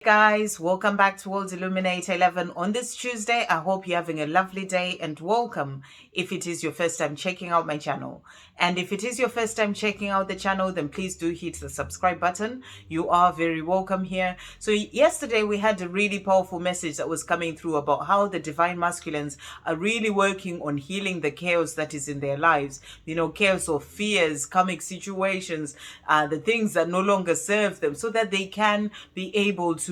Guys, welcome back to World Illuminator 11 on this Tuesday. I hope you're having a lovely day and welcome if it is your first time checking out my channel. And if it is your first time checking out the channel, then please do hit the subscribe button. You are very welcome here. So yesterday we had a really powerful message that was coming through about how the divine masculines are really working on healing the chaos that is in their lives. You know, chaos of fears, karmic situations, the things that no longer serve them, so that they can be able to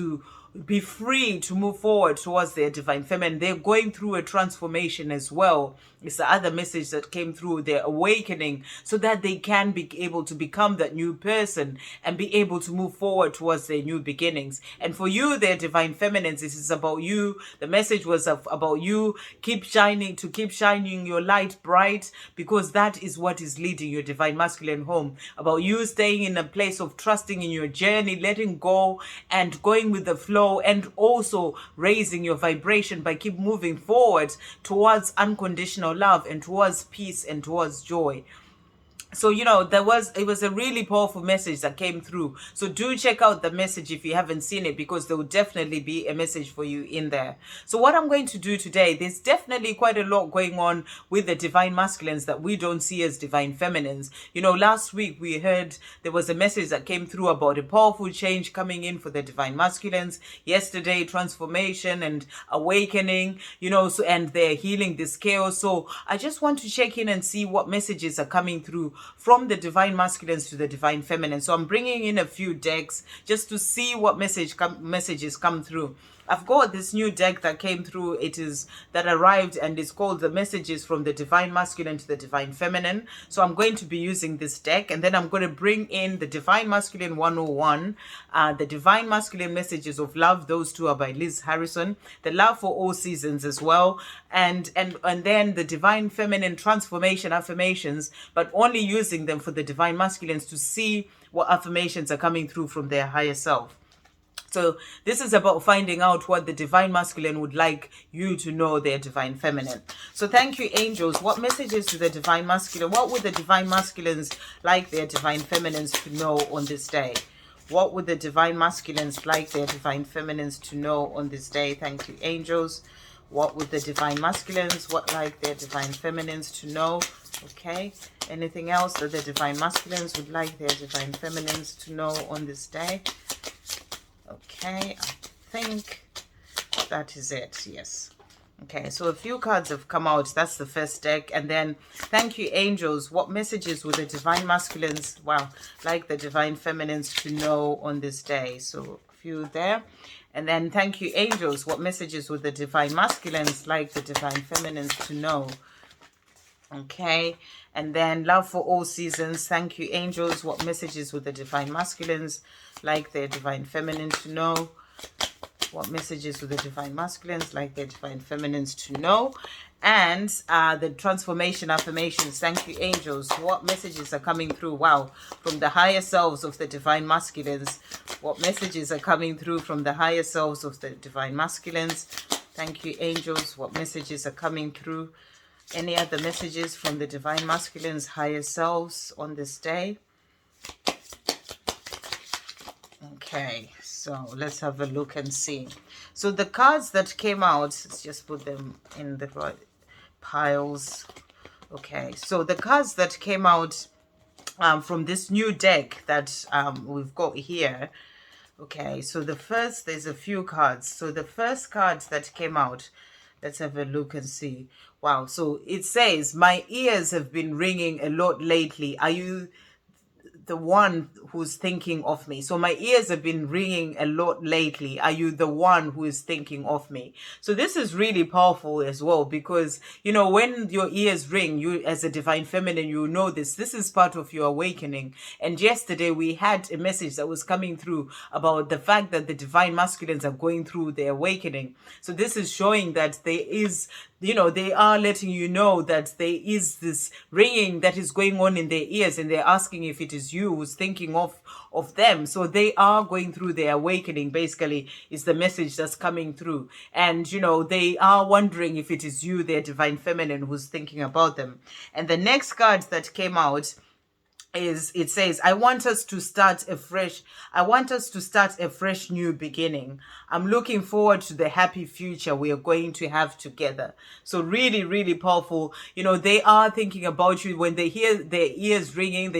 be free to move forward towards their divine feminine. They're going through a transformation as well. It's the other message that came through, their awakening, so that they can be able to become that new person and be able to move forward towards their new beginnings. And for you, their divine feminines, this is about you. The message was about you. Keep shining your light bright, because that is what is leading your divine masculine home. About you staying in a place of trusting in your journey, letting go and going with the flow, and also raising your vibration by keep moving forward towards unconditional love and towards peace and towards joy. So, you know, it was a really powerful message that came through. So do check out the message if you haven't seen it, because there will definitely be a message for you in there. So what I'm going to do today, there's definitely quite a lot going on with the divine masculines that we don't see as divine feminines. You know, last week we heard there was a message that came through about a powerful change coming in for the divine masculines. Yesterday, transformation and awakening, you know, so, and they're healing this chaos. So I just want to check in and see what messages are coming through from the divine masculines to the divine feminine. So I'm bringing in a few decks just to see what messages come through. I've got this new deck that came through. That arrived, and it's called the Messages from the Divine Masculine to the Divine Feminine. So I'm going to be using this deck, and then I'm going to bring in the Divine Masculine 101, the Divine Masculine Messages of Love. Those two are by Liz Harrison. The Love for All Seasons as well, and then the Divine Feminine Transformation Affirmations, but only using them for the Divine Masculines to see what affirmations are coming through from their higher self. So this is about finding out what the divine masculine would like you to know their divine feminine. So thank you, angels. What messages to the divine masculine? What would the divine masculines like their divine feminines to know on this day? What would the divine masculines like their divine feminines to know on this day? Thank you, angels. What would the divine masculines like their divine feminines to know? Okay. Anything else that the divine masculines would like their divine feminines to know on this day? Okay, I think that is it. Yes. Okay, so a few cards have come out. That's the first deck. And then, thank you, angels. What messages would the divine masculines, like the divine feminines to know on this day? So, a few there. And then, thank you, angels. What messages would the divine masculines like the divine feminines to know? Okay, and then love for all seasons. Thank you, angels. What messages would the divine masculines like their divine feminine to know? What messages would the divine masculines like their divine feminines to know? And the transformation affirmations. Thank you, angels. What messages are coming through? Wow, from the higher selves of the divine masculines. What messages are coming through from the higher selves of the divine masculines? Thank you, angels. What messages are coming through? Any other messages from the divine masculine's higher selves on this day? Okay, so let's have a look and see. So the cards that came out, let's just put them in the right piles. Okay, so the cards that came out from this new deck that we've got here. Okay, so there's a few cards. So the first card that came out, let's have a look and see. Wow, so it says, my ears have been ringing a lot lately. Are you the one who's thinking of me? So my ears have been ringing a lot lately. Are you the one who is thinking of me? So this is really powerful as well, because, you know, when your ears ring, you as a divine feminine, you know this is part of your awakening. And yesterday we had a message that was coming through about the fact that the divine masculines are going through their awakening. So this is showing that there is, you know, they are letting you know that there is this ringing that is going on in their ears, and they're asking if it is you who's thinking of them. So they are going through their awakening, basically, is the message that's coming through. And, you know, they are wondering if it is you, their divine feminine, who's thinking about them. And the next card that came out is it says, I want us to start a fresh, I want us to start a fresh new beginning. I'm looking forward to the happy future we are going to have together. So really, really powerful. They are thinking about you. When they hear their ears ringing,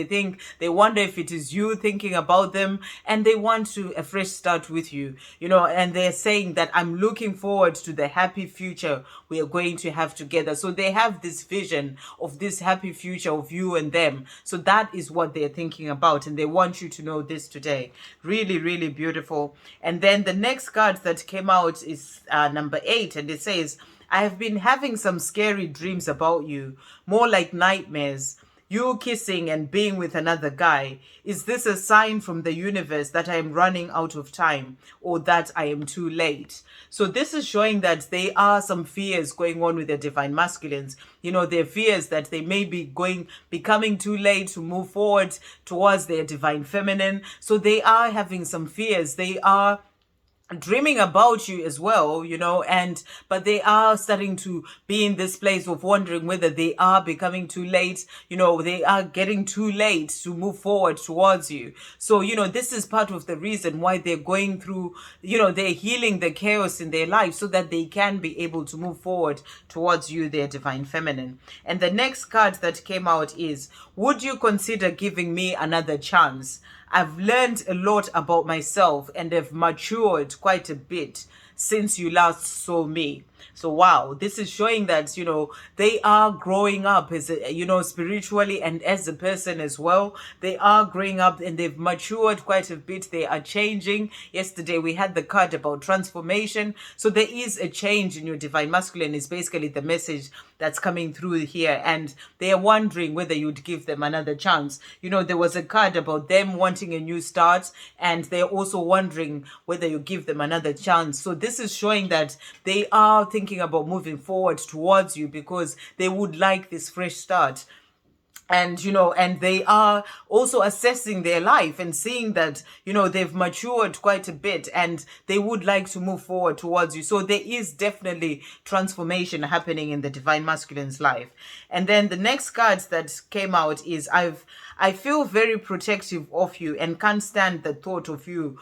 they wonder if it is you thinking about them, and they want to a fresh start with you. And they're saying that I'm looking forward to the happy future we are going to have together. So they have this vision of this happy future of you and them. So that is what they're thinking about, and they want you to know this today. Really, really beautiful. And then the next card that came out is number 8, and it says, I have been having some scary dreams about you, more like nightmares. You kissing and being with another guy. Is this a sign from the universe that I am running out of time, or that I am too late? So this is showing that there are some fears going on with the divine masculines. Their fears that they may be becoming too late to move forward towards their divine feminine. So they are having some fears. They are dreaming about you as well, but they are starting to be in this place of wondering whether they are becoming too late. They are getting too late to move forward towards you. So this is part of the reason why they're going through, they're healing the chaos in their life, so that they can be able to move forward towards you, their divine feminine. And the next card that came out is, would you consider giving me another chance? I've learned a lot about myself and have matured quite a bit since you last saw me. So wow, this is showing that, they are growing up as spiritually and as a person as well. They are growing up and they've matured quite a bit. They are changing. Yesterday we had the card about transformation. So there is a change in your divine masculine is basically the message that's coming through here. And they are wondering whether you'd give them another chance. There was a card about them wanting a new start, and they're also wondering whether you give them another chance. So this is showing that they are thinking about moving forward towards you because they would like this fresh start. And and they are also assessing their life and seeing that they've matured quite a bit, and they would like to move forward towards you. So there is definitely transformation happening in the divine masculine's life. And then the next card that came out is, I feel very protective of you and can't stand the thought of you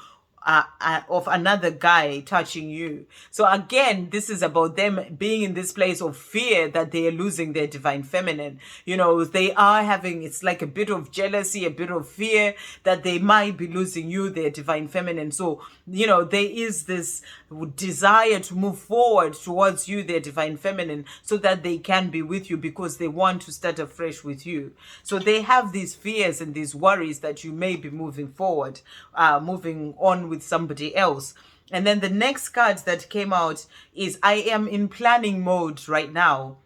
of another guy touching you. So again, this is about them being in this place of fear that they are losing their divine feminine. They are having, it's like a bit of jealousy, a bit of fear that they might be losing you, their divine feminine. So, there is this desire to move forward towards you, their divine feminine, so that they can be with you because they want to start afresh with you. So they have these fears and these worries that you may be moving forward, moving on with somebody else. And then the next card that came out is, I am in planning mode right now.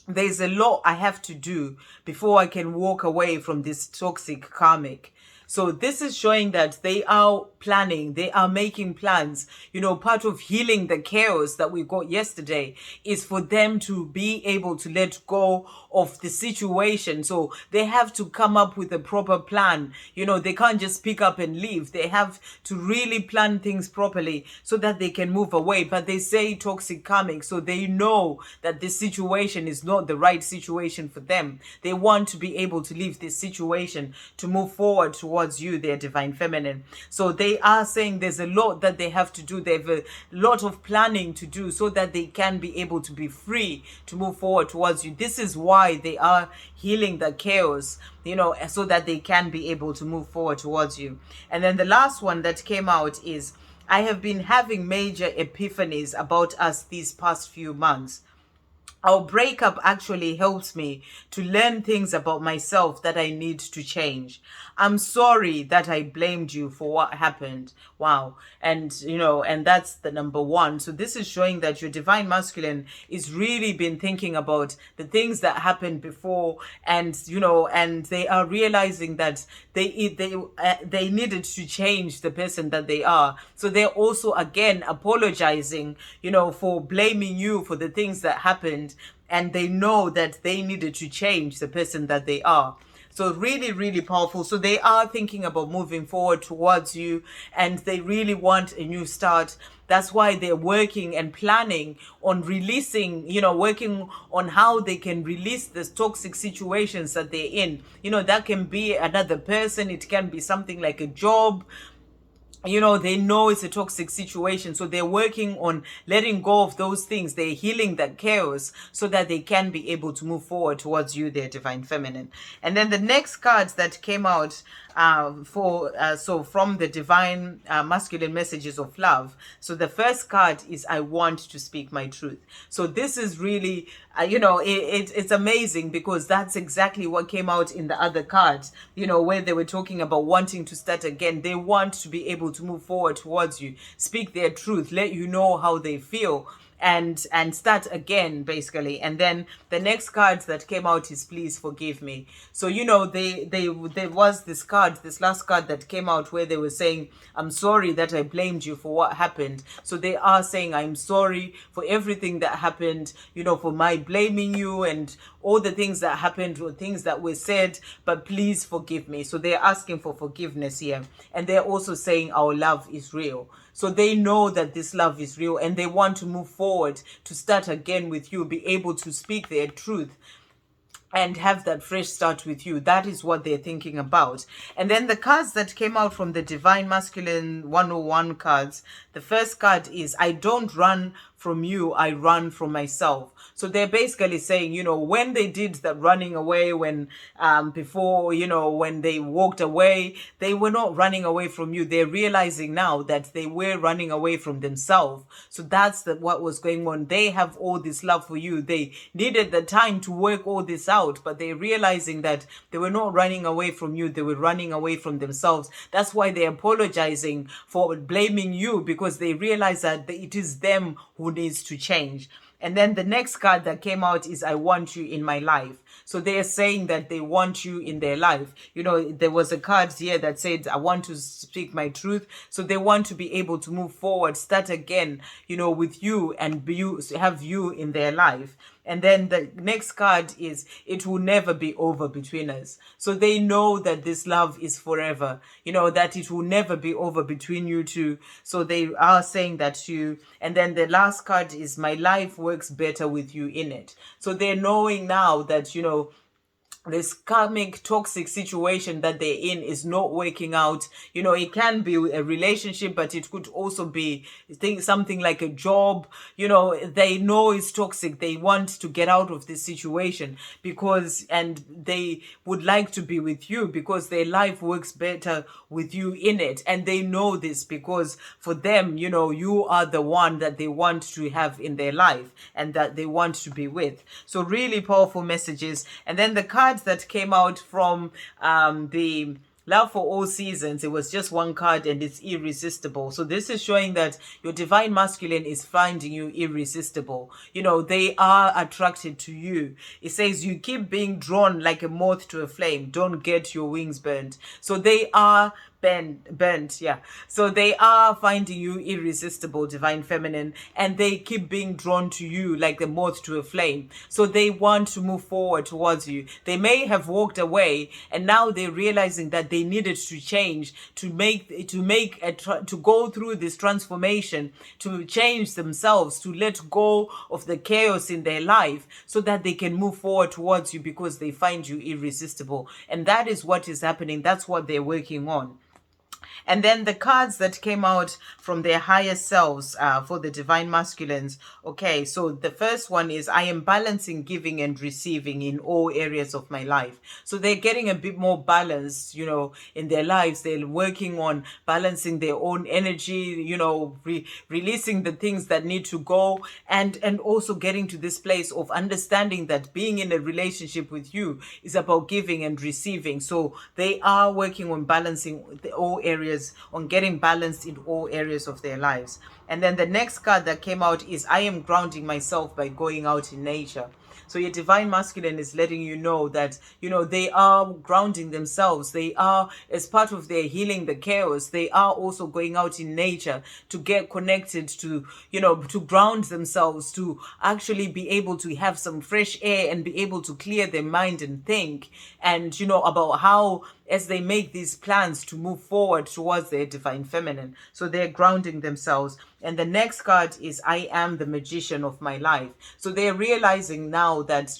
There's a lot I have to do before I can walk away from this toxic karmic. So this is showing that they are planning, they are making plans. Part of healing the chaos that we got yesterday is for them to be able to let go of the situation. So they have to come up with a proper plan. They can't just pick up and leave. They have to really plan things properly so that they can move away. But they say toxic karmic, so they know that this situation is not the right situation for them. They want to be able to leave this situation to move forward towards you, their divine feminine. So they are saying there's a lot that they have to do. They have a lot of planning to do so that they can be able to be free to move forward towards you. This is why they are healing the chaos, so that they can be able to move forward towards you. And then the last one that came out is, I have been having major epiphanies about us these past few months. Our breakup actually helps me to learn things about myself that I need to change. I'm sorry that I blamed you for what happened. Wow. And, and that's the number 1. So this is showing that your divine masculine is really been thinking about the things that happened before, and, and they are realizing that they needed to change the person that they are. So they're also, again, apologizing, for blaming you for the things that happened, and they know that they needed to change the person that they are. So really, really powerful. So they are thinking about moving forward towards you, and they really want a new start. That's why they're working and planning on releasing, working on how they can release this toxic situations that they're in. That can be another person, it can be something like a job. They know it's a toxic situation, so they're working on letting go of those things. They're healing that chaos so that they can be able to move forward towards you, their divine feminine. And then the next cards that came out so from the divine masculine messages of love. So the first card is I want to speak my truth. So this is really it's amazing, because that's exactly what came out in the other cards, where they were talking about wanting to start again. They want to be able to move forward towards you, speak their truth, let you know how they feel, and start again, basically. And then the next card that came out is please forgive me. So there was this last card that came out where they were saying, I'm sorry that I blamed you for what happened. So they are saying, I'm sorry for everything that happened, for my blaming you and all the things that happened or things that were said, but please forgive me. So they're asking for forgiveness here. And they're also saying our love is real. So they know that this love is real, and they want to move forward, to start again with you, be able to speak their truth and have that fresh start with you. That is what they're thinking about. And then the cards that came out from the Divine Masculine 101 cards, the first card is I don't run from you, I run from myself. So they're basically saying, when they did that running away, when before, when they walked away, they were not running away from you. They're realizing now that they were running away from themselves. So that's what was going on. They have all this love for you. They needed the time to work all this out, but they're realizing that they were not running away from you. They were running away from themselves. That's why they're apologizing for blaming you, because they realize that it is them who needs to change. And then the next card that came out is I want you in my life. So they are saying that they want you in their life. There was a card here that said I want to speak my truth. So they want to be able to move forward, start again, with you, and have you in their life. And then the next card is it will never be over between us. So they know that this love is forever, that it will never be over between you two. So they are saying that to you. And then the last card is my life works better with you in it. So they're knowing now that, this karmic toxic situation that they're in is not working out. It can be a relationship, but it could also be something like a job. They know it's toxic. They want to get out of this situation and they would like to be with you because their life works better with you in it. And they know this because for them, you are the one that they want to have in their life and that they want to be with. So really powerful messages. And then the cards that came out from the Love for All Seasons, it was just one card and it's irresistible. So this is showing that your divine masculine is finding you irresistible. They are attracted to you. It says you keep being drawn like a moth to a flame. Don't get your wings burnt. So they are burnt, yeah. So they are finding you irresistible, divine feminine, and they keep being drawn to you like the moth to a flame. So they want to move forward towards you. They may have walked away, and now they're realizing that they needed to change, to go through this transformation, to change themselves, to let go of the chaos in their life, so that they can move forward towards you because they find you irresistible. And that is what is happening. That's what they're working on. And then the cards that came out from their higher selves for the divine masculines. Okay, so the first one is I am balancing giving and receiving in all areas of my life. So they're getting a bit more balanced, in their lives. They're working on balancing their own energy, releasing the things that need to go, and also getting to this place of understanding that being in a relationship with you is about giving and receiving. So they are working on balancing all areas, on getting balanced in all areas of their lives. And then the next card that came out is I am grounding myself by going out in nature. So your divine masculine is letting you know that, they are grounding themselves. They are, as part of their healing the chaos, they are also going out in nature to get connected to, to ground themselves, to actually be able to have some fresh air and be able to clear their mind and think, and, about how, as they make these plans to move forward towards their divine feminine. So they're grounding themselves. And the next card is I am the magician of my life. So they're realizing now that,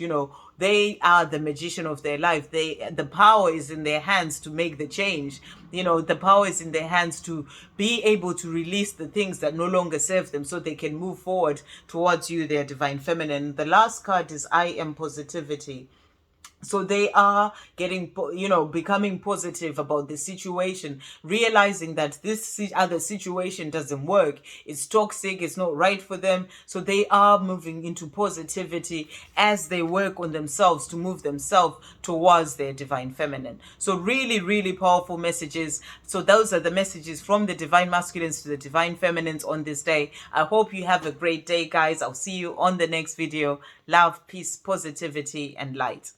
they are the magician of their life. The power is in their hands to make the change. The power is in their hands to be able to release the things that no longer serve them, so they can move forward towards you, their divine feminine. The last card is I am positivity. So they are getting, becoming positive about the situation, realizing that this other situation doesn't work, it's toxic, it's not right for them. So they are moving into positivity as they work on themselves to move themselves towards their divine feminine. So really, really powerful messages. So those are the messages from the divine masculines to the divine feminines on this day. I hope you have a great day, guys. I'll see you on the next video. Love, peace, positivity, and light.